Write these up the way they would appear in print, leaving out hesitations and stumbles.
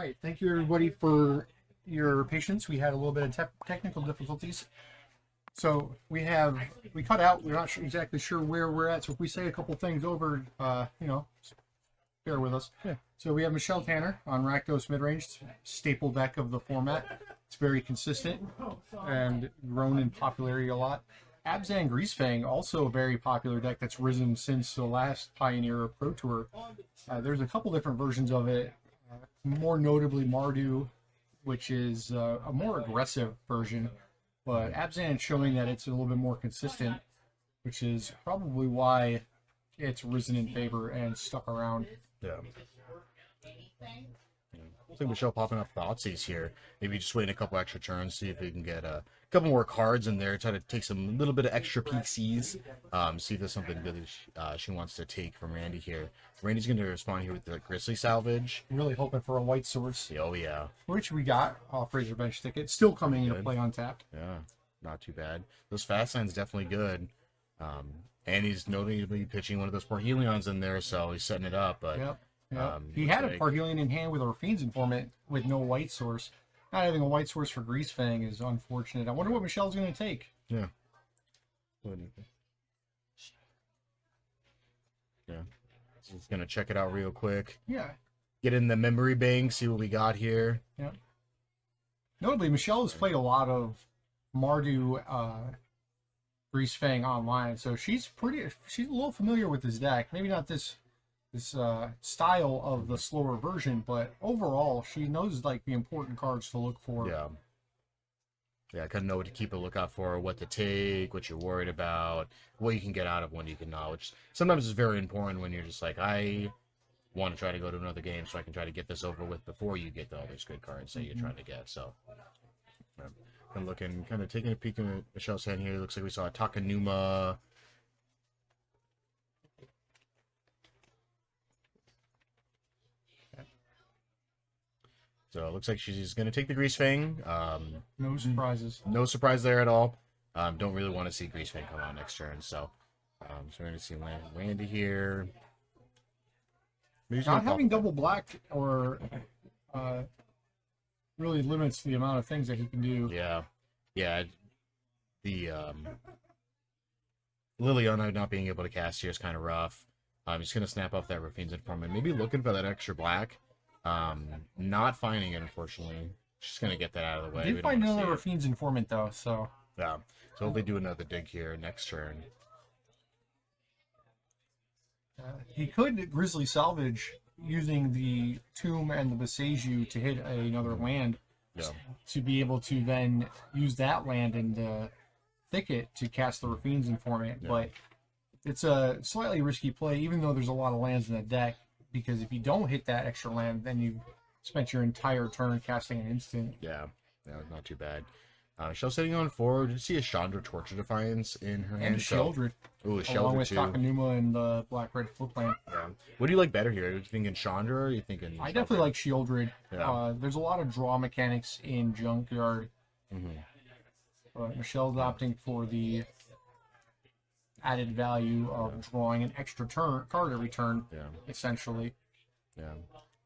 right. Thank you, everybody, for your patience. We had a little bit of technical difficulties. So we cut out. We're not exactly sure where we're at. So if we say a couple things over, bear with us. Yeah. So we have Michelle Tanner on Rakdos Midrange, staple deck of the format. It's very consistent and grown in popularity a lot. Abzan Greasefang, also a very popular deck that's risen since the last Pioneer Pro Tour. There's a couple different versions of it. More notably Mardu, which is a more aggressive version. But Abzan showing that it's a little bit more consistent, which is probably why it's risen in favor and stuck around. Yeah. I think Michelle popping up Thoughtseize here. Maybe just waiting a couple extra turns, see if we can get a couple more cards in there. Try to take some little bit of extra PCs. See if there's something good that she wants to take from Randy here. Randy's going to respond here with the Grizzly Salvage. Really hoping for a white source. Oh, yeah. Which we got off Razor Bench Ticket. Still coming into play untapped. Yeah, not too bad. Those fast lines definitely good. And he's notably pitching one of those Parhelions in there, so he's setting it up. But yep. He had a Parhelion in hand with a Fiend's Informant with no white source. Not having a white source for Greasefang is unfortunate. I wonder what Michelle's going to take. Yeah. Yeah. So just going to check it out real quick. Yeah. Get in the memory bank, see what we got here. Yeah. Notably, Michelle has played a lot of Mardu Greasefang online, so she's a little familiar with this deck. Maybe not this style of the slower version, but overall she knows like the important cards to look for. Yeah, I kind of know what to keep a lookout for, what to take, what you're worried about, what you can get out of, when you can not, which sometimes is very important when you're just like, I want to try to go to another game so I can try to get this over with before you get all those good cards that you're trying to get. So I'm looking, kind of taking a peek at Michelle's hand here. Looks like we saw a Takanuma. So it looks like she's going to take the Greasefang. No surprises. No surprise there at all. Don't really want to see Greasefang come out next turn. So, we're going to see Randy here. Not having double black or really limits the amount of things that he can do. Yeah. The Liliana not being able to cast here is kind of rough. He's going to snap off that Rafine's Informant. Maybe looking for that extra black. Not finding it, unfortunately. Just going to get that out of the way. Did find another Rafine's Informant, though, so... Yeah. So they do another dig here next turn. He could Grizzly Salvage using the Tomb and the Beseju to hit another land. Yeah. To be able to then use that land in the thicket to cast the Rafine's Informant. Yeah. But it's a slightly risky play, even though there's a lot of lands in the deck. Because if you don't hit that extra land, then you've spent your entire turn casting an instant. Yeah, not too bad. Shell sitting on forward. Did you see a Chandra Torture Defiance in her hand? And a Sheldred. Ooh, a Sheldred along with too. Takanuma and the black-red flip land. Yeah. What do you like better here? Are you thinking Chandra or are you thinking I definitely like Sheldred. Yeah. There's a lot of draw mechanics in Junkyard. But Michelle's opting for the added value of drawing an extra card every turn, essentially. Yeah.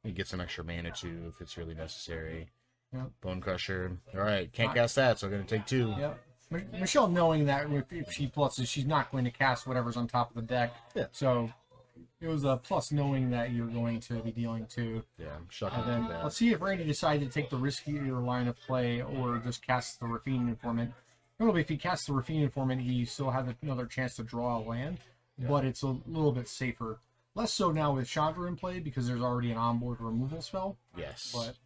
You get some extra mana too if it's really necessary. Yep. Bone Crusher. All right, can't cast that, so I'm going to take two. Yep. Michelle knowing that if she pluses, she's not going to cast whatever's on top of the deck. Yeah. So it was a plus knowing that you're going to be dealing two. Yeah, shocking. And then let's see if Randy decided to take the riskier line of play or just cast the Rafine Informant. Normally, if he casts the Rafine Informant, he still has another chance to draw a land, but it's a little bit safer. Less so now with Chandra in play because there's already an onboard removal spell. Yes. But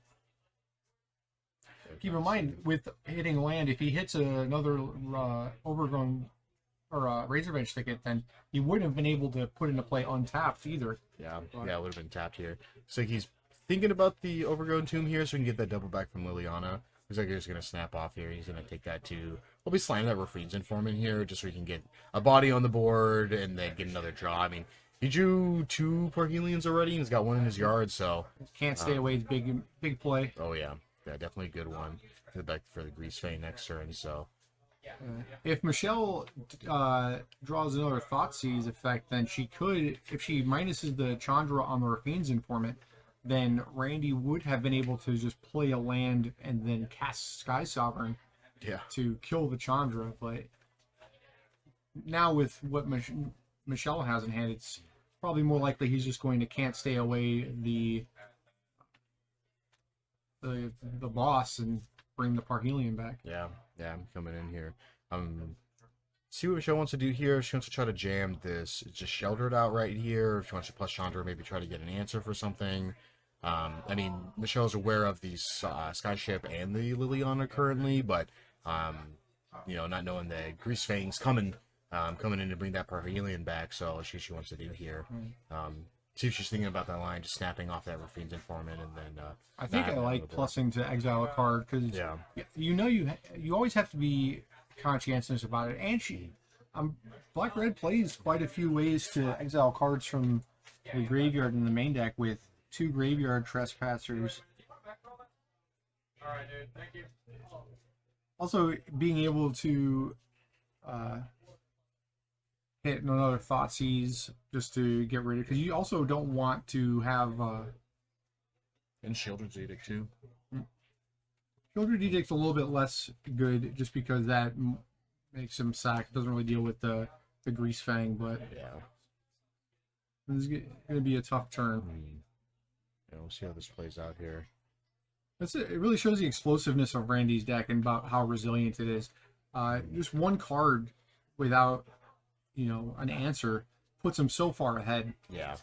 keep in mind, with hitting land, if he hits another Overgrown or Razor Bench Ticket, then he wouldn't have been able to put into play untapped either. Yeah, it would have been tapped here. So he's thinking about the Overgrown Tomb here so we can get that double back from Liliana. Looks like he's going to snap off here. He's going to take that too. We'll be slamming that Rafine's Informant here just so we can get a body on the board and then get another draw. I mean, he drew two Parhelions already and he's got one in his yard, so... Can't stay away. It's big play. Oh, yeah. Yeah, definitely a good one. Back for the Greasefang next turn, so... If Michelle draws another Thoughtseize effect, then she could, if she minuses the Chandra on the Rafine's Informant, then Randy would have been able to just play a land and then cast Sky Sovereign Yeah. to kill the Chandra. But now with what Michelle has in hand, it's probably more likely he's just going to can't stay away the boss and bring the Parhelion back. Yeah, I'm coming in here. See what Michelle wants to do here. She wants to try to jam this, just shelter it out right here. If she wants to plus Chandra, maybe try to get an answer for something. I mean, Michelle's aware of these Skyship and the Liliana currently, but you know, not knowing that Greasefang's coming in to bring that Parhelion back, so she wants to do here. See if she's thinking about that line, just snapping off that Rafine's Informant, and then I think I like plussing to exile a card because you know you always have to be conscientious about it. And Black Red plays quite a few ways to exile cards from the graveyard in the main deck with 2 Graveyard Trespassers. All right, dude. Thank you. Also, being able to hit another Thoughtseize just to get rid of, because you also don't want to have and Children's Edict too. Children's Edict's a little bit less good just because that makes him sack. It doesn't really deal with the Greasefang, but Yeah. this is going to be a tough turn. Yeah, we'll see how this plays out here. That's it. It really shows the explosiveness of Randy's deck and about how resilient it is. Just one card without, an answer puts him so far ahead. Yeah.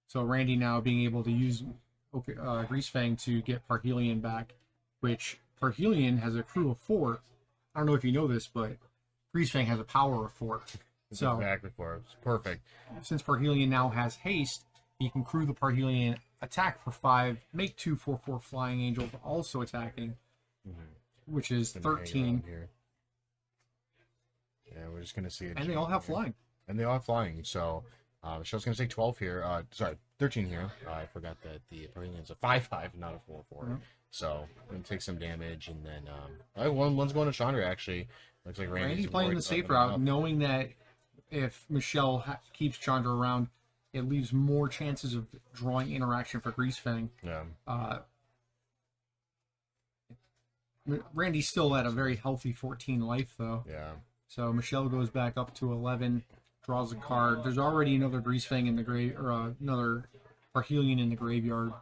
So Randy now being able to use Greasefang to get Parhelion back, which Parhelion has a crew of 4. I don't know if you know this, but Greasefang has a power of 4. So exactly 4. It's perfect. Since Parhelion now has haste, he can crew the Parhelion, attack for 5, make 2 4/4 flying angels also attacking, which is 13. Here. Yeah, we're just gonna see it. And they all have flying. And they all have flying. So Michelle's gonna say 12 here. 13 here. I forgot that the Parhelion's a 5/5, not a 4/4. So I'm gonna take some damage, and then one's going to Chandra actually. Looks like Randy's playing the safe route, knowing that if Michelle keeps Chandra around, it leaves more chances of drawing interaction for Greasefang. Yeah. Randy's still at a very healthy 14 life, though. Yeah. So Michelle goes back up to 11, draws a card. There's already another Greasefang in the grave, or another Parhelion in the graveyard.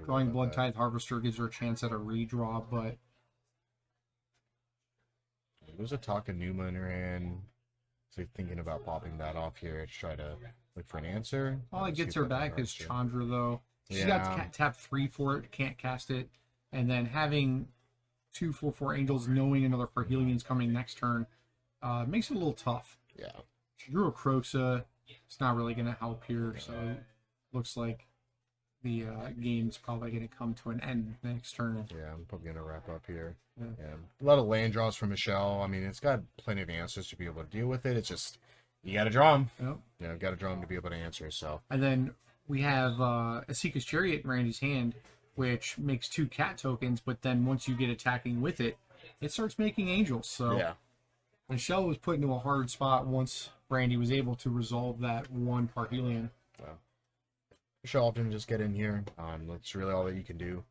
Drawing Blood Tithe Harvester gives her a chance at a redraw, but there's a Takanuma in her hand. So thinking about popping that off here to try to look for an answer. All it gets her back is Chandra, though. She's got to tap 3 for it, can't cast it. And then having 2 4/4 angels, knowing another Parhelion's coming next turn, makes it a little tough. Yeah. She drew a Kroxa. It's not really going to help here, so it looks like the game's probably going to come to an end next turn. Yeah, I'm probably going to wrap up here. Yeah. A lot of land draws from Michelle. I mean, it's got plenty of answers to be able to deal with it. It's just, you got to draw them. Yep. You got to draw them to be able to answer, so. And then we have Asika's Chariot in Randy's hand, which makes 2 cat tokens, but then once you get attacking with it, it starts making angels. So yeah. Michelle was put into a hard spot once Randy was able to resolve that 1 Parhelion. Well, Michelle often just get in here. That's really all that you can do.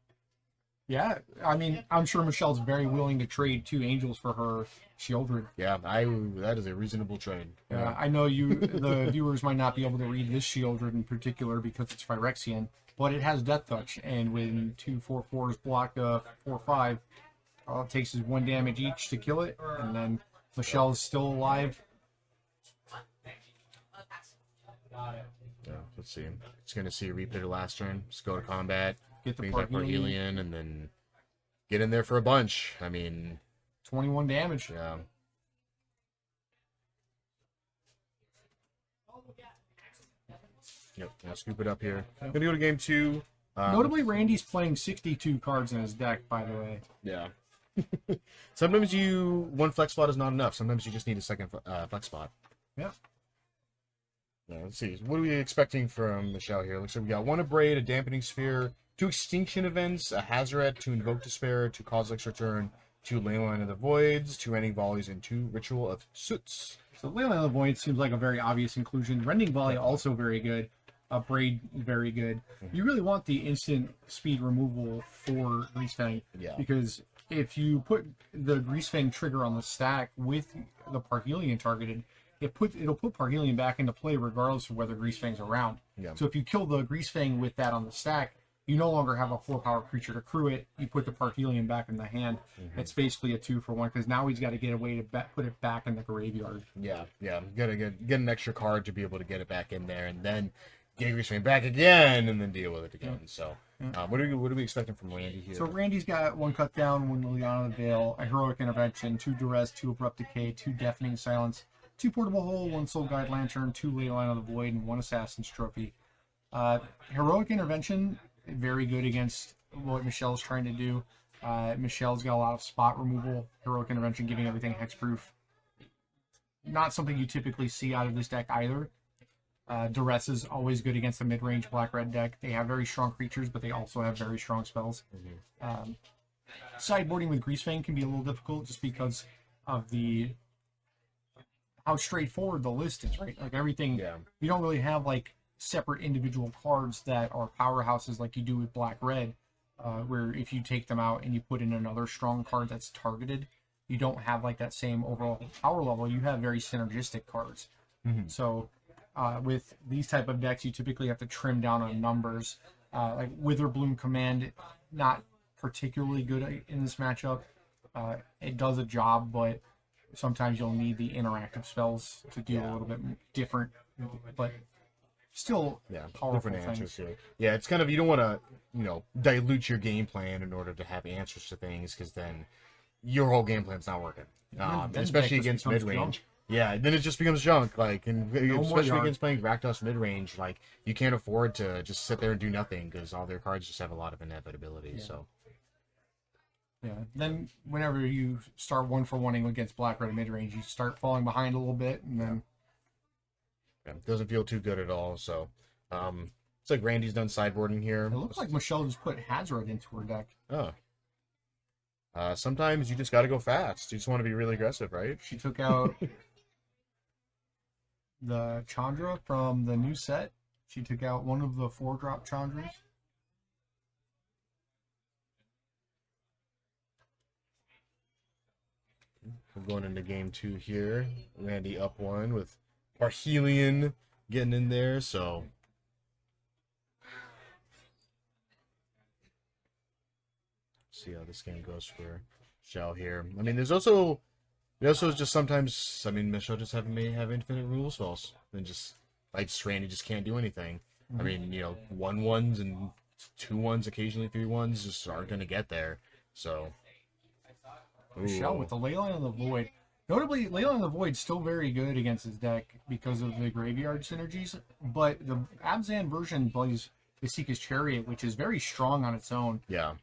Yeah, I mean, I'm sure Michelle's very willing to trade 2 angels for her Shieldred. Yeah, that is a reasonable trade. Yeah, I know the viewers might not be able to read this Shieldred in particular because it's Phyrexian, but it has Death Touch, and when 2 4/4s block 4/5, all it takes is 1 damage each to kill it, and then Michelle is still alive. Yeah, let's see. It's going to see a replay last turn. Just go to combat. Get the Bring back Parhelion, and then get in there for a bunch. I mean, 21 damage. Yeah. Yep. Now scoop it up here. I'm gonna go to game 2. Notably, Randy's playing 62 cards in his deck, by the way. Yeah. Sometimes one flex spot is not enough. Sometimes you just need a second flex spot. Yeah. Let's see. What are we expecting from Michelle here? Looks like we got 1 Abrade, a Dampening Sphere, 2 Extinction Events, a Hazoret, 2 Invoke Despair, 2 Kozilek's Return, 2 Leyline of the Voids, 2 Rending Volleys, and 2 Ritual of Soots. So Leyline of the Void seems like a very obvious inclusion. Rending Volley also very good. Braid, very good. You really want the instant speed removal for Greasefang. Yeah. Because if you put the Greasefang trigger on the stack with the Parhelion targeted, it'll put Parhelion back into play regardless of whether Greasefang's around. Yeah. So if you kill the Greasefang with that on the stack, you no longer have a 4-power creature to crew it. You put the Parhelion back in the hand. It's basically a 2-for-1 because now he's got to get a way to put it back in the graveyard. Yeah. Gotta get an extra card to be able to get it back in there, and then get Greasefang back again, and then deal with it again. So, what are we expecting from Randy here? So Randy's got 1 cut down, 1 Liliana the Veil, a Heroic Intervention, 2 Duress, 2 Abrupt Decay, 2 Deafening Silence, 2 Portable Hole, 1 Soul Guide Lantern, 2 Leyline of the Void, and 1 Assassin's Trophy. Heroic Intervention, very good against what Michelle's trying to do. Michelle's got a lot of spot removal. Heroic Intervention giving everything hexproof. Not something you typically see out of this deck either. Duress is always good against the mid-range black-red deck. They have very strong creatures, but they also have very strong spells. Sideboarding with Greasefang can be a little difficult just because of how straightforward the list is, right? Like everything, you don't really have like separate individual cards that are powerhouses like you do with black-red, where if you take them out and you put in another strong card that's targeted, you don't have like that same overall power level. You have very synergistic cards. So with these type of decks, you typically have to trim down on numbers. Like Witherbloom Command, not particularly good in this matchup. It does a job, but sometimes you'll need the interactive spells to do a little bit different, but still powerful different answers things. here. Yeah, it's kind of, you don't want to, dilute your game plan in order to have answers to things, because then your whole game plan's not working. Then Especially deck just against becomes mid-range. junk. Yeah, then it just becomes junk. Like, and more especially yard. against playing Rakdos Midrange, like, you can't afford to just sit there and do nothing, because all their cards just have a lot of inevitability. So Yeah. Then whenever you start 1-for-1ing against black-red midrange, you start falling behind a little bit, and then it doesn't feel too good at all. So it's like Randy's done sideboarding here. it looks like Michelle just put Hazard into her deck. Oh. Sometimes you just got to go fast. You just want to be really aggressive, right? She took out the Chandra from the new set. She took out one of the 4-drop Chandras. We're going into game 2 here. Randy up 1 with Parhelion getting in there, so see how this game goes for Michelle here. I mean, there's also just sometimes, I mean, Michelle just may have infinite rule spells and just like Randy just can't do anything. I mean, 1/1s and 2/1s, occasionally 3/1s just aren't going to get there. So Michelle with the Leyline of the Void. Notably, Leyline of the Void still very good against his deck because of the graveyard synergies, but the Abzan version plays the Seeker's Chariot, which is very strong on its own. yeah.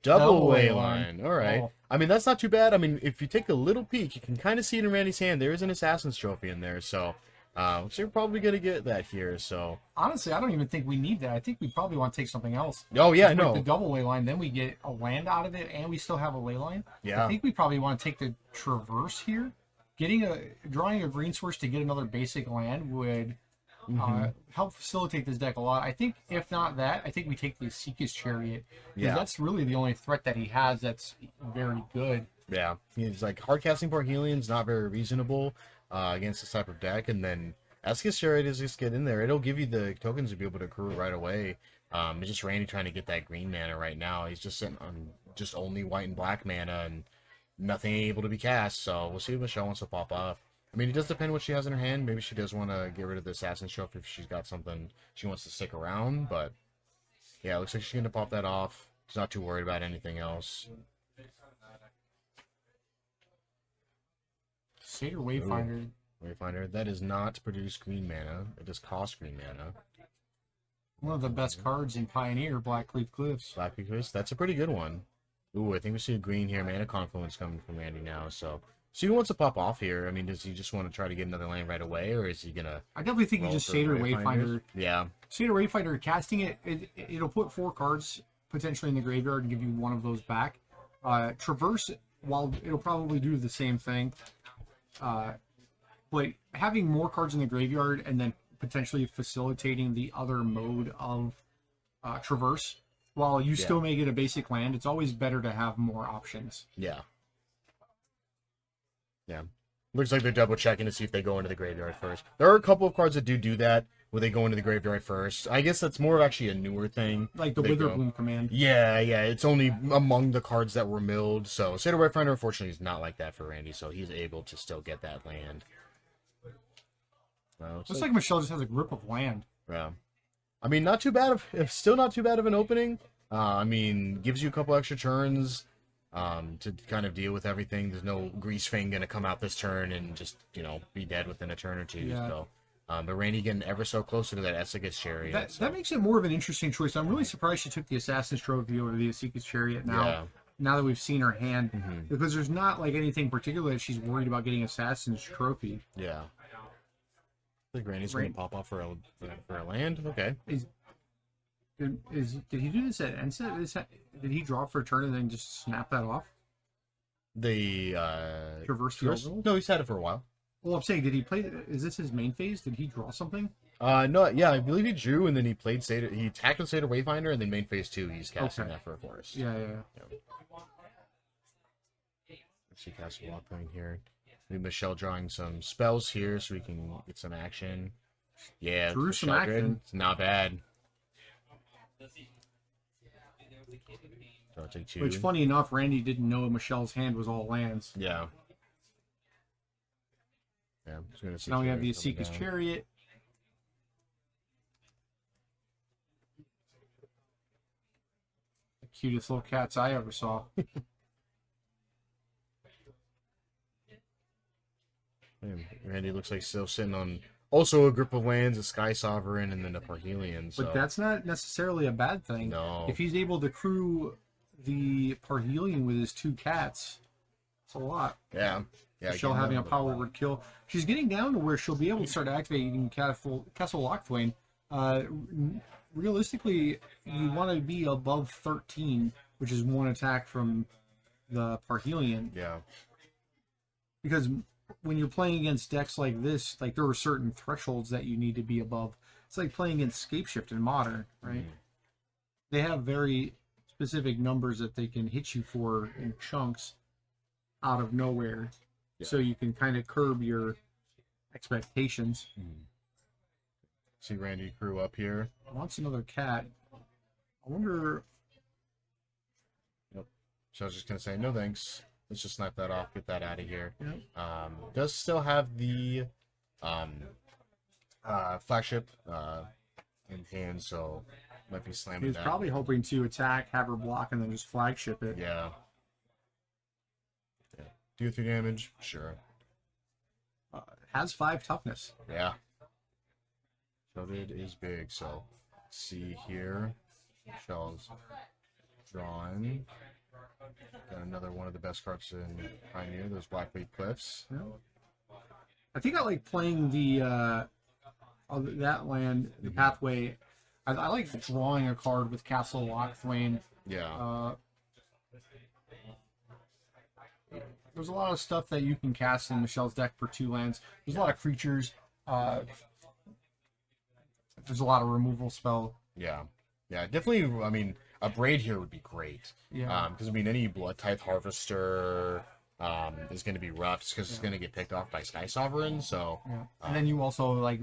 Double Double Leyline. All right. Oh. I mean, that's not too bad. I mean, if you take a little peek, you can kind of see it in Randy's hand. There is an Assassin's Trophy in there, so you're probably going to get that here. So Honestly, I don't even think we need that. I think we probably want to take something else. oh yeah, Break no, the double Leyline, then we get a land out of it, and we still have a Leyline. Yeah. I think we probably want to take the Traverse here. Drawing a green source to get another basic land would help facilitate this deck a lot. I think if not that, I think we take the Seeker's Chariot. Yeah. That's really the only threat that he has that's very good. yeah. He's like hardcasting Parhelion's not very reasonable against this type of deck, and then Eskis Chariot is just get in there. It'll give you the tokens to be able to accrue right away. It's just Randy trying to get that green mana right now. He's just sitting on just only white and black mana and nothing able to be cast. So we'll see if Michelle wants to pop off. I mean, it does depend what she has in her hand. Maybe she does want to get rid of the Assassin's Trophy if she's got something she wants to stick around. But yeah, it looks like she's going to pop that off. She's not too worried about anything else. Satyr Wayfinder. Wayfinder, that does not produce green mana. It does cost green mana. One of the best cards in Pioneer, Blackleaf Cliffs. Black Beakers, that's a pretty good one. Ooh, I think we see a green here. Mana Confluence coming from Randy now. So he wants to pop off here. I mean, does he just want to try to get another land right away, or is he going to... I definitely think you roll just for Satyr Wayfinders? Wayfinder. Yeah. Satyr Wayfinder, casting it'll put 4 cards potentially in the graveyard and give you one of those back. Traverse, while it'll probably do the same thing, but having more cards in the graveyard and then potentially facilitating the other mode of traverse. While you still may get a basic land, it's always better to have more options. Yeah. Yeah. Looks like they're double checking to see if they go into the graveyard first. There are a couple of cards that do that, where they go into the graveyard first. I guess that's more of actually a newer thing. Like the They go- Witherbloom command. Yeah, yeah. It's only among the cards that were milled. So Seder Wayfinder, unfortunately, is not like that for Randy, so he's able to still get that land. Well, Looks like Michelle just has a grip of land. yeah. I mean, not too bad of, still not too bad of an opening. I mean, gives you a couple extra turns to kind of deal with everything. There's no Greasefang gonna come out this turn and just, you know, be dead within a turn or two. Yeah. So, but Randy getting ever so closer to that Essegus Chariot. That makes it more of an interesting choice. I'm really surprised she took the Assassin's Trophy over the Asika's Chariot now. Yeah. Now that we've seen her hand, Mhm. because there's not like anything particular that she's worried about getting Assassin's Trophy. Yeah. I think Randy's gonna pop off for a land. Okay. Did he do this at Enset? Did he draw for a turn and then just snap that off? The Traverse the Overload? No, he's had it for a while. Well, I'm saying, did he play? Is this his main phase? Did he draw something? No, yeah, I believe he drew and then he played Seder. He attacked with Seder Wayfinder and then main phase 2 he's casting that for a forest. Yeah. Let's see, cast a lock point here. Maybe Michelle drawing some spells here so we can get some action. Yeah, Drew some Michelle good. action. It's not bad. So I'll take 2. Which, funny enough, Randy didn't know Michelle's hand was all lands. Yeah. Yeah. I'm just gonna see Now we have the Chariot coming Asika's down. Chariot. The cutest little cats I ever saw. Man, Randy looks like still sitting on also a group of lands, a Sky Sovereign, and then a Parhelion. So. But that's not necessarily a bad thing. No. If he's able to crew the Parhelion with his 2 cats, it's a lot. Yeah. Yeah. Michelle again, having a that- power word kill. She's getting down to where she'll be able to start activating Castle Lockthwain. Realistically, you want to be above 13, which is 1 attack from the Parhelion. Yeah. Because when you're playing against decks like this, like there are certain thresholds that you need to be above. It's like playing against Scapeshift in Modern, right? They have very specific numbers that they can hit you for in chunks out of nowhere. Yeah. So you can kind of curb your expectations. See Randy crew up here. Wants another cat. I wonder. Nope. So I was just gonna say no thanks. Let's just snipe that off. Get that out of here. Yep. Does still have the flagship in hand, so might be He slamming was that. probably hoping to attack, have her block, and then just flagship it. Yeah. Do 3 damage? Sure. Has 5 toughness. Yeah. Shielded is big, so let's see here. Michelle's drawing. Got another one of the best cards in Pioneer, those Blackleaf Cliffs. I think I like playing the that land, the pathway. I like drawing a card with Castle Lockthwain. Yeah. There's a lot of stuff that you can cast in Michelle's deck for 2 lands. There's a lot of creatures. There's a lot of removal spell. Yeah. Yeah, definitely, I mean, a Braid here would be great. Yeah. Because, I mean, any Blood Tithe Harvester is going to be rough just because it's going to get picked off by Sky Sovereign, so... Yeah. And then you also, like,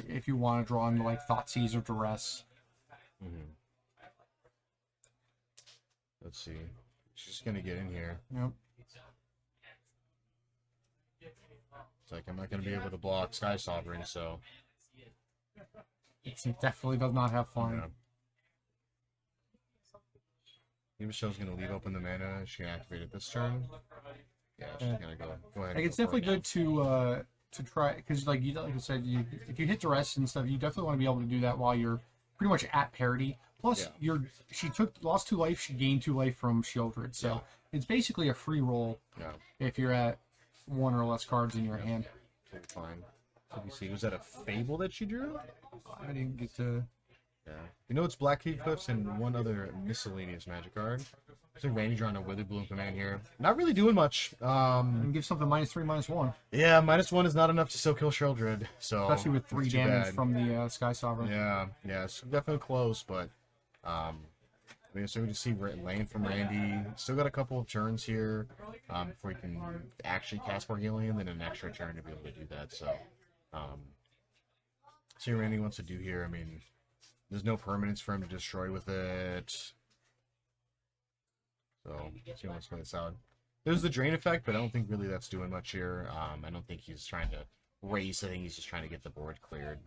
if you want to draw into, like, Thoughtseize or Duress. Let's see. She's going to get in here. Yep. It's like, I'm not going to be able to block Sky Sovereign, so... It definitely does not have flying. Yeah. Maybe Michelle's going to leave open the mana. She's going to activate it this turn. Yeah, she's going to go ahead. Like, it's definitely good to try, because like I said, if you hit Duress and stuff, you definitely want to be able to do that while you're pretty much at parity. Plus, she lost 2 life, she gained 2 life from Shieldred, so it's basically a free roll if you're at 1 or less cards in your hand. Totally fine. Let me see. Was that a Fable that she drew? I didn't get to. Yeah. You know it's Blackleaf Cliffs and one other miscellaneous magic card. Looks like Randy drawing a Withered Bloom command here. Not really doing much. And give something -3, -1. Yeah, -1 is not enough to still kill Sheldred. So Especially with 3 too damage bad. from the Sky Sovereign. Yeah, it's definitely close, but so we just see lane from Randy. Still got a couple of turns here before he can actually cast more healing, and then an extra turn to be able to do that. So, see what Randy wants to do here. I mean, there's no permanence for him to destroy with it. So, see how he wants to play this out. There's the drain effect, but I don't think really that's doing much here. I don't think he's trying to race. I think he's just trying to get the board cleared.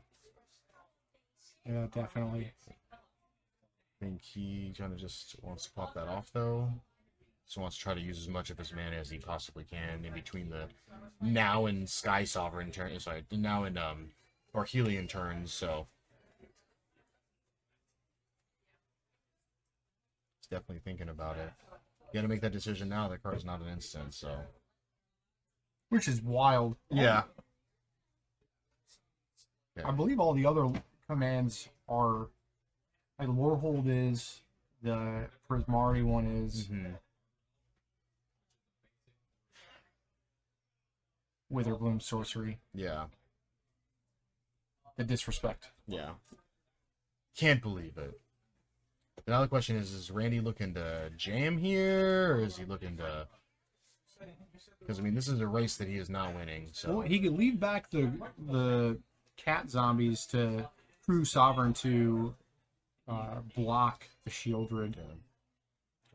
Yeah, definitely. I think he kind of just wants to pop that off, though. So wants to try to use as much of his mana as he possibly can in between the now and Sky Sovereign turn. Sorry, now and Orhelion turns. So he's definitely thinking about it. You got to make that decision now. That card is not an instant, so Which is wild. yeah. I believe all the other commands are, like, Lorehold is, the Prismari one is, Witherbloom Sorcery, Yeah. the Disrespect. Yeah. Can't believe it. Now the question is Randy looking to jam here, or is he looking to... Because, I mean, this is a race that he is not winning, so... Well, he could leave back the cat zombies to True Sovereign to block the Shieldred. Yeah.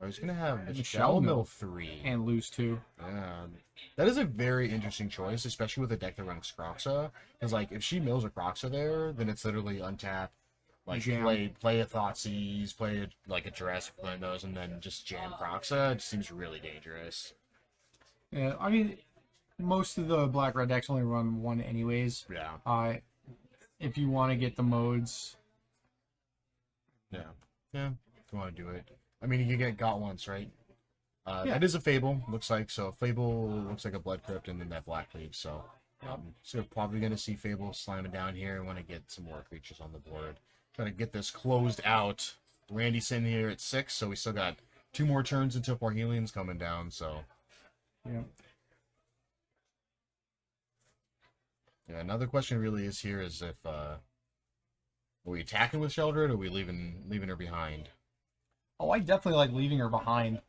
Oh, he's going to have Michelle Mill 3. And lose 2. Yeah. That is a very interesting choice, especially with a deck that runs Croxa. Because, like, if she mills a Croxa there, then it's literally untap. Like, Jam. play a Thoughtseize, play like a Jurassic Windows, and then just jam Croxa. It just seems really dangerous. Yeah, I mean, most of the black-red decks only run 1 anyways. Yeah. If you want to get the modes... Yeah. Yeah, if you want to do it. I mean, you can got once, right? Yeah. That is a Fable, looks like. So Fable looks like a Blood Crypt and then that Black Leaf. So, so probably going to see Fable slamming down here and want to get some more creatures on the board. Try to get this closed out. Randy's sitting here at 6, so we still got 2 more turns until Parhelion's coming down. So, Yeah. yeah. Another question really is here is if are we attacking with Sheldred or are we leaving her behind? Oh, I definitely like leaving her behind.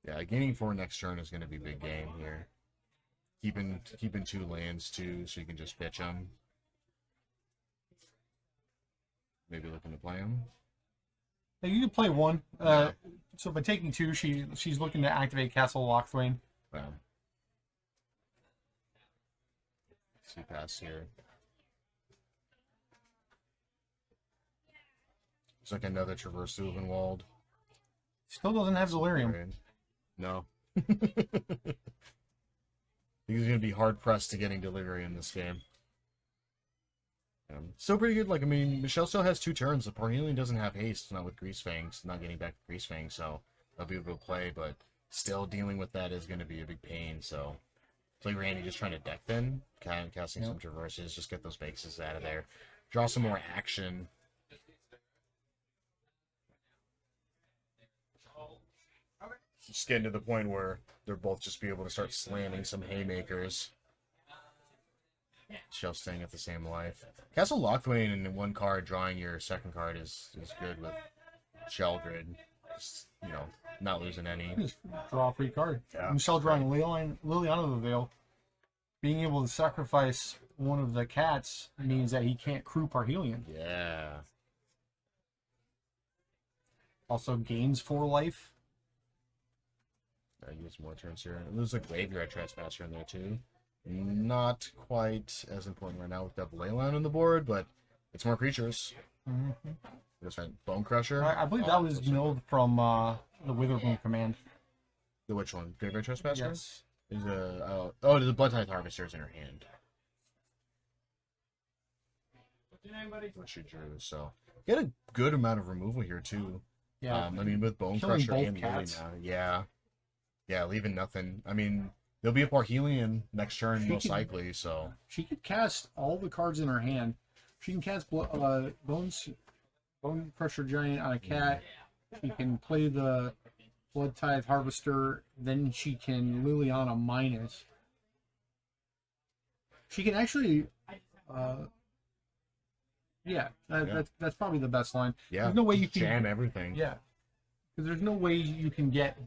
Yeah, gaining 4 next turn is going to be big game here. Keeping 2 lands too, so you can just pitch them. Maybe looking to play them. Yeah, you can play 1. So by taking 2, she's looking to activate Castle Lochthwain. Wow. See pass here. It's like another Traverse Ulvenwald. Still doesn't have Delirium. No. I think he's going to be hard-pressed to getting Delirium in this game. Still pretty good. Like, I mean, Michelle still has 2 turns. The Parhelion doesn't have haste, not with Greasefang, not getting back to Greasefang, so they'll be able to play, but still dealing with that is going to be a big pain, so it's like Randy just trying to deck then, kind of casting some Traverses, just get those bases out of there. Draw some more action. Just getting to the point where they'll both just be able to start slamming some haymakers. Shell staying at the same life. Castle Lochthwain in 1 card, drawing your 2nd card is good with Sheldred. Just, you know, not losing any. Just draw a free card. Yeah. Michelle drawing Liliana of the Veil. Being able to sacrifice one of the cats means that he can't crew Parhelion. Yeah. Also gains 4 life. I use more turns here. There's a Graveyard Trespasser in there too. Not quite as important right now with Double Leyline on the board, but it's more creatures. Just right. Bone Crusher. I believe that was milled from the Witherbloom command. The which one? Graveyard Trespasser? Yes. There's a the Bloodtithe Harvester is in her hand. What she drew, so get a good amount of removal here too. Yeah. I mean with Bone Killing Crusher both and cats. Lily now. Yeah, leaving nothing. I mean, there'll be a Parhelion next turn most likely, so She could cast all the cards in her hand. She can cast Bone Crusher Giant on a cat, She can play the Blood Tithe Harvester, then she can Liliana minus. She can actually, yeah, that's probably the best line. Yeah, there's no way you can jam everything. Yeah, because there's no way you can get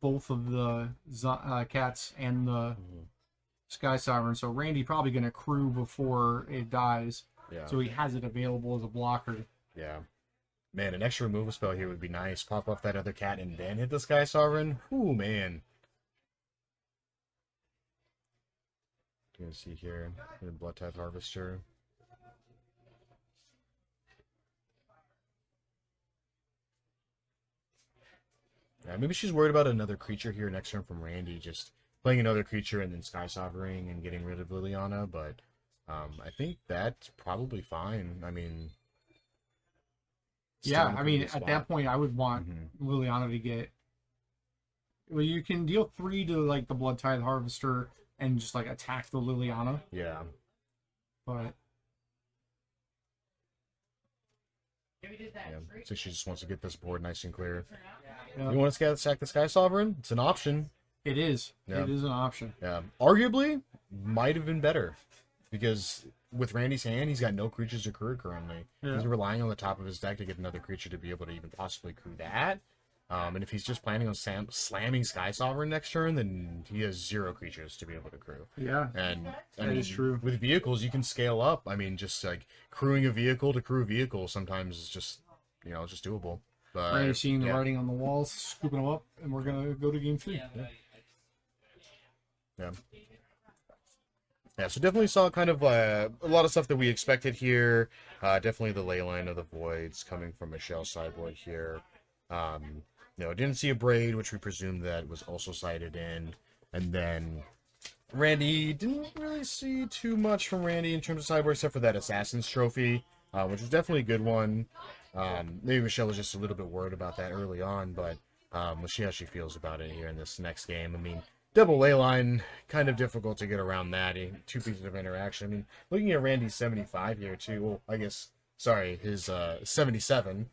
both of the cats and the Sky Sovereign. So Randy probably going to crew before it dies. Yeah. So he has it available as a blocker. Yeah. Man, an extra removal spell here would be nice. Pop off that other cat and then hit the Sky Sovereign. Ooh, man. You're gonna see here the Blood Tithe Harvester. Yeah, maybe she's worried about another creature here next turn from Randy, just playing another creature and then Sky Sovereign and getting rid of Liliana, but I think that's probably fine. I mean, yeah, I mean, at that point, I would want Liliana to get. Well, you can deal 3 to like the Blood Tithe Harvester and just like attack the Liliana. Yeah. But yeah. So she just wants to get this board nice and clear. yeah, You want to sack the Sky Sovereign? It's an option. it is. Yeah. It is an option. Yeah. Arguably, might have been better. Because with Randy's hand, he's got no creatures to crew currently. Yeah. He's relying on the top of his deck to get another creature to be able to even possibly crew that. And if he's just planning on slamming Sky Sovereign next turn, then he has 0 creatures to be able to crew. Yeah. And That is true. With vehicles, you can scale up. I mean, just like crewing a vehicle to crew a vehicle sometimes is just, it's just doable. But Randy's seeing the writing on the walls, scooping them up, and we're going to go to game 3. Yeah. Yeah, so definitely saw kind of a lot of stuff that we expected here. Definitely the Leyline of the Voids coming from Michelle's sideboard here. Didn't see a Braid, which we presumed that was also cited in. And then Randy, didn't really see too much from Randy in terms of sideboard, except for that Assassin's Trophy, which was definitely a good one. Maybe Michelle was just a little bit worried about that early on, but we'll see how she feels about it here in this next game. I mean, double Leyline, kind of difficult to get around that. 2 pieces of interaction. I mean, looking at Randy's 75 here, too. Well, I guess, sorry, his 77.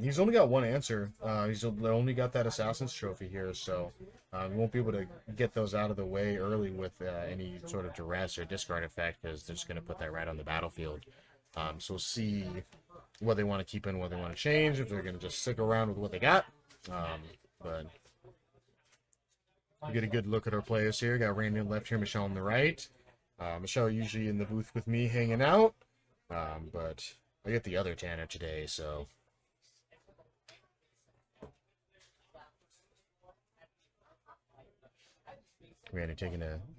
He's only got 1 answer. He's only got that Assassin's Trophy here, so we won't be able to get those out of the way early with any sort of duress or discard effect, because they're just going to put that right on the battlefield. So we'll see what they want to keep in, what they want to change, if they're going to just stick around with what they got. But we get a good look at our players here. Got Randy on the left here, Michelle on the right. Michelle usually in the booth with me hanging out, but I get the other Tanner today, so. Randy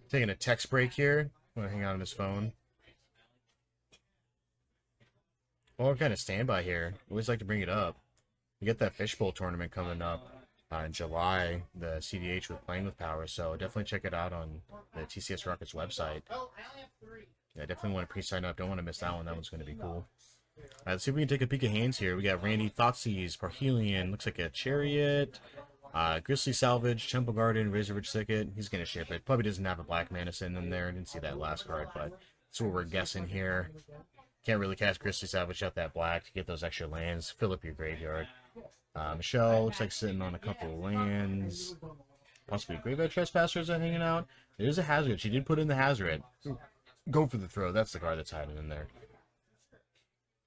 taking a text break here. Want to hang out on his phone. Well, we're kind of standby here. Always like to bring it up. We get that Fishbowl tournament coming up in July, the CDH with Playing with Power, so definitely check it out on the TCS Rockets website. Yeah, definitely want to pre-sign up. Don't want to miss that one. That one's going to be cool. Let's see if we can take a peek at hands here. We got Randy, Thoughtseize, Parhelion, looks like a Chariot, Grizzly Salvage, Temple Garden, Razorridge Thicket. He's going to ship it. Probably doesn't have a Black Manison in there. I didn't see that last card, but that's what we're guessing here. Can't really cast Grizzly Salvage out that black to get those extra lands. Fill up your graveyard. Michelle looks like sitting on a couple of lands. Possibly Graveyard Trespassers are hanging out. There's a Hazard. She did put in the Hazard. Go for the Throw. That's the card that's hiding in there.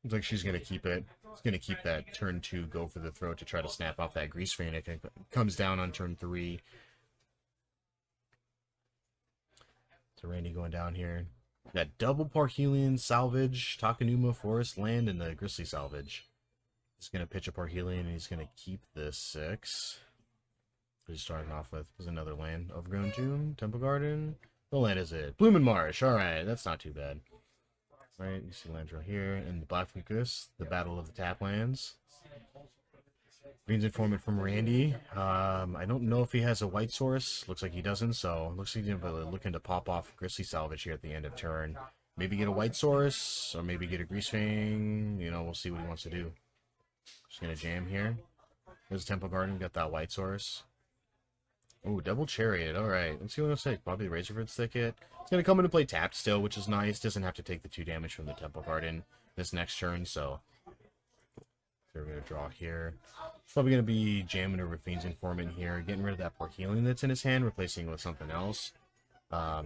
Looks like she's going to keep it. She's going to keep that turn 2 Go for the Throw to try to snap off that Greasefang. I think comes down on turn 3. So Randy going down here. Got double Parhelion Salvage, Takanuma Forest Land, and the Grizzly Salvage. He's going to pitch a Parhelion, and he's going to keep this 6. He's starting off with another land. Overgrown Tomb, Temple Garden. What land is it? Bloomin' Marsh. All right, that's not too bad. All right, you see lands right here. And the Black Fucus, the Battle of the Taplands. Beans Informant from Randy. I don't know if he has a white source. Looks like he doesn't, so looks like he's looking to pop off Grizzly Salvage here at the end of turn. Maybe get a white source, or maybe get a Greasefang. We'll see what he wants to do. Just gonna jam here. There's Temple Garden, got that white source. Oh, double Chariot. All right, let's see what it'll take. Probably Razorridge Thicket. It's gonna come into play tapped still, which is nice. Doesn't have to take the 2 damage from the Temple Garden this next turn, so So we're going to draw here. Probably going to be jamming over Fiend's Informant here, getting rid of that poor healing that's in his hand, replacing it with something else. Yeah,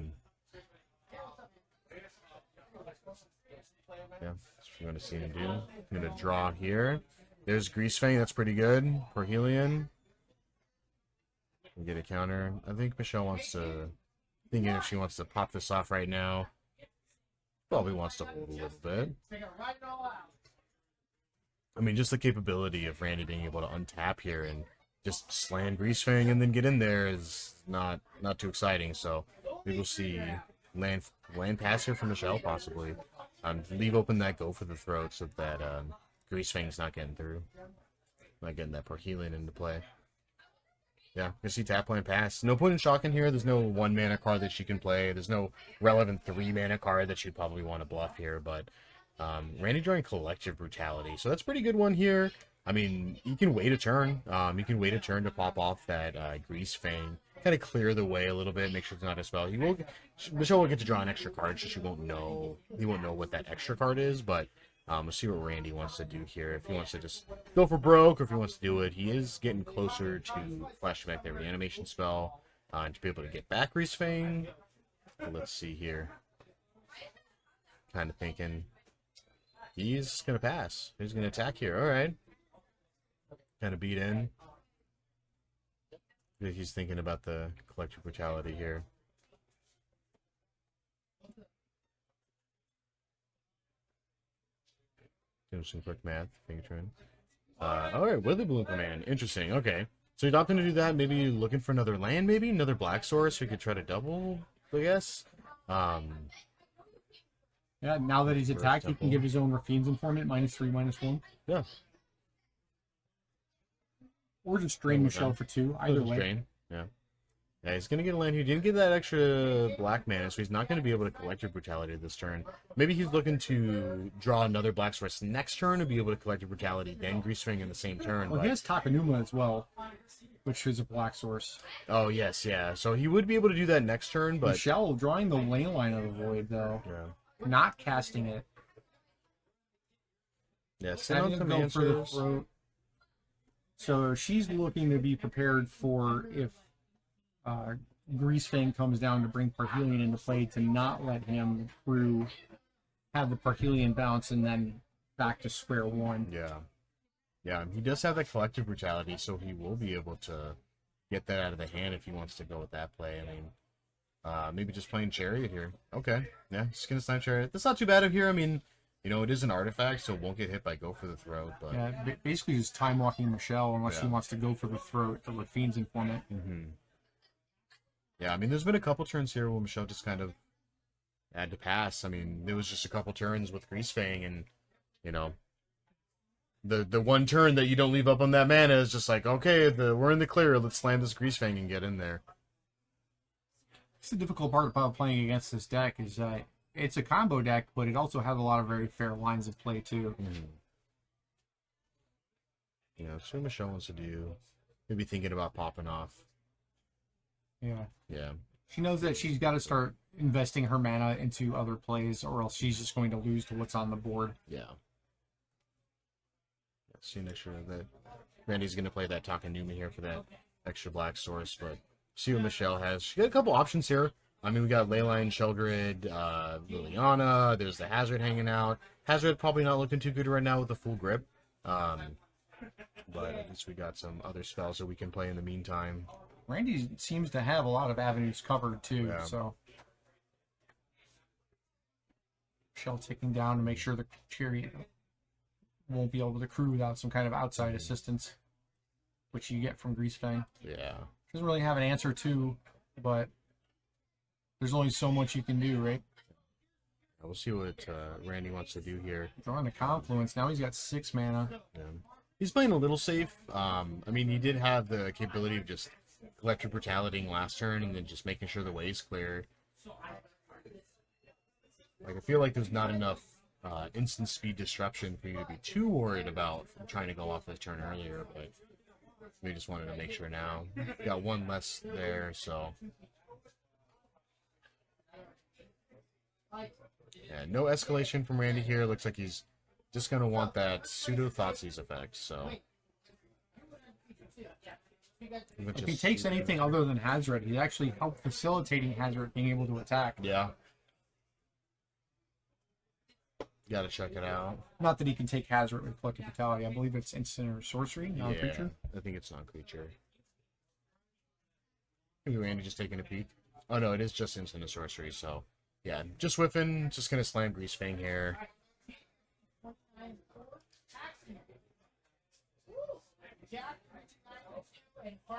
that's what we're going to see him do. I'm going to draw here. There's Greasefang, that's pretty good. Porhelion. We get a counter. I think Michelle wants to... Thinking if she wants to pop this off right now. Probably wants to hold a little bit. I mean, just the capability of Randy being able to untap here and just slam Greasefang and then get in there is not too exciting. So we will see land pass here from Michelle, possibly. Leave open that go for the throat so that Greasefang's not getting through. Not getting that Porhelion into play. Yeah, you see tap land pass. No point in shocking here. There's no 1 mana card that she can play. There's no relevant 3 mana card that she'd probably want to bluff here. But Randy drawing Collective Brutality. So that's a pretty good one here. I mean, you can wait a turn. You can wait a turn to pop off that Greasefang. Kind of clear the way a little bit. Make sure it's not a spell. Michelle will get to draw an extra card, so he won't know what that extra card is. But we'll see what Randy wants to do here. If he wants to just go for broke, or if he wants to do it, he is getting closer to flashing back their reanimation spell to be able to get back Greasefang. Let's see here. Kind of thinking he's going to pass. He's going to attack here. All right. Kind of beat in. I think he's thinking about the Collective Brutality here. Do some quick math, Fingertrin. All right, Wither Bloom Command. Interesting. Okay, so he's opting to do that. Maybe looking for another land, maybe another black source. We could try to double, I guess. Yeah, now that he's attacked, he can give his own Fiend's Informant -3/-1. Yeah. Or just drain Michelle for 2. Either way. Drain. Yeah. Yeah, he's going to get a land here. He didn't get that extra black mana, so he's not going to be able to Collective Brutality this turn. Maybe he's looking to draw another black source next turn to be able to Collective Brutality, then Greasefang in the same turn. Well, he has Takanuma as well, which is a black source. Oh, yes, yeah. So he would be able to do that next turn, but... Michelle drawing the Leyline of the Void, though. Yeah. Not casting it. Yeah, send out some answers. So she's looking to be prepared for if Greasefang comes down to bring Porhelion into play, to not let him through have the Porhelion bounce and then back to square one. Yeah. Yeah, he does have that Collective Brutality, so he will be able to get that out of the hand if he wants to go with that play. I mean, maybe just playing Chariot here. Okay. Yeah, just going to slam Chariot. That's not too bad of here. I mean, you know, it is an artifact, so it won't get hit by Go for the Throat. But... Yeah, basically just time walking Michelle unless she wants to go for the throat or Fiend's Informant. Mm-hmm. Yeah, I mean, there's been a couple turns here where Michelle just kind of had to pass. I mean, there was just a couple turns with Greasefang, and, you know, the one turn that you don't leave up on that mana is just like, okay, we're in the clear, let's slam this Greasefang and get in there. It's the difficult part about playing against this deck is that it's a combo deck, but it also has a lot of very fair lines of play, too. Mm-hmm. You know, so Michelle wants to do, maybe thinking about popping off. Yeah. Yeah. She knows that she's got to start investing her mana into other plays, or else she's just going to lose to what's on the board. Yeah. See next sure that Randy's going to play that Takanuma here for that extra black source, but see what Michelle has. She got a couple options here. I mean, we got Leyline, Sheldred, Liliana. There's the Hazard hanging out. Hazard probably not looking too good right now with the full grip. But at least we got some other spells that we can play in the meantime. Randy seems to have a lot of avenues covered, too, Yeah. so... Shell ticking down to make sure the Chariot won't be able to crew without some kind of outside assistance, which you get from Greasefang. Yeah. Doesn't really have an answer to, but there's only so much you can do, right? We'll see what Randy wants to do here. Drawing the Confluence. Now he's got 6 mana. Yeah. He's playing a little safe. I mean, he did have the capability of just Collective Brutality last turn and then just making sure the way's clear. Like, I feel like there's not enough instant speed disruption for you to be too worried about trying to go off this turn earlier, but we just wanted to make sure now. Got one less there, so... Yeah, no escalation from Randy here. Looks like he's just gonna want that pseudo Thoughtseize effect. So If he takes anything other than Hazard, he actually helped facilitating Hazard being able to attack. yeah, gotta check it out. Not that he can take Hazard with Collective Fatality. I believe it's instant or sorcery, non-creature. Yeah, I think it's non-creature. Maybe Randy just taking a peek. Oh no, it is just instant and sorcery. So yeah, just whiffing. Just gonna slam Greasefang here.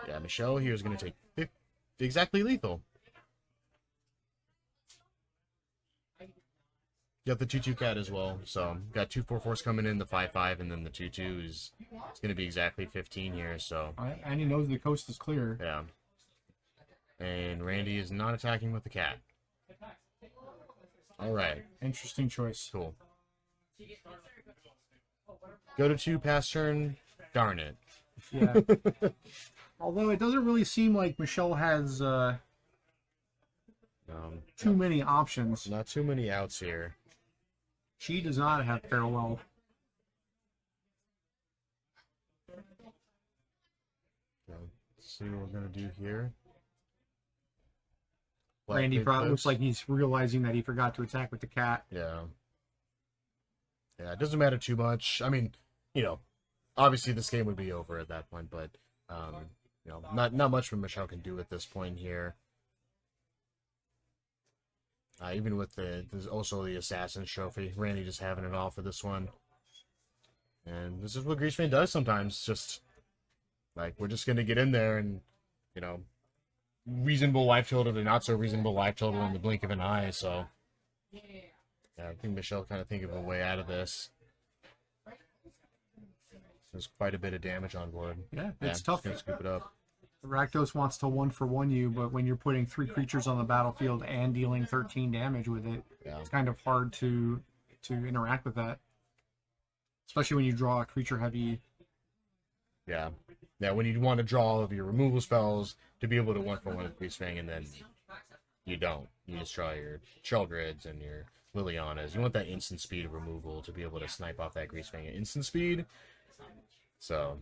Yeah, Michelle here is going to take exactly lethal. Got the 2/2 cat as well. So got 2 4/4s coming in, the 5/5, and then the 2/2 is it's going to be exactly 15 here. So And he knows the coast is clear. yeah. And Randy is not attacking with the cat. All right, Interesting choice. cool. Go to 2 pass turn. Darn it. Yeah. Although it doesn't really seem like Michelle has too many options. Not too many outs here. She does not have farewell. So, let's see what we're gonna do here. Randy Black probably Pit looks Clips. like he's realizing that he forgot to attack with the cat. Yeah. Yeah, it doesn't matter too much. I mean, obviously this game would be over at that point, but not much Michelle can do at this point here. Even with there's also the Assassin's Trophy. Randy just having it all for this one. And this is what Greasefang does sometimes. Just like we're just gonna get in there and reasonable life total to not so reasonable life total in the blink of an eye. So yeah, I think Michelle kind of think of a way out of this. There's quite a bit of damage on board. Yeah, it's tough. Just gonna scoop it up. Rakdos wants to 1-for-1 you, but when you're putting 3 creatures on the battlefield and dealing 13 damage with it, Yeah. it's kind of hard to interact with that. Especially when you draw a creature heavy. Yeah. Yeah, when you want to draw all of your removal spells to be able to 1-for-1 with Greasefang, and then you don't. You just draw your Sheldrids and your Lilianas. You want that instant speed of removal to be able to snipe off that Greasefang at instant speed. So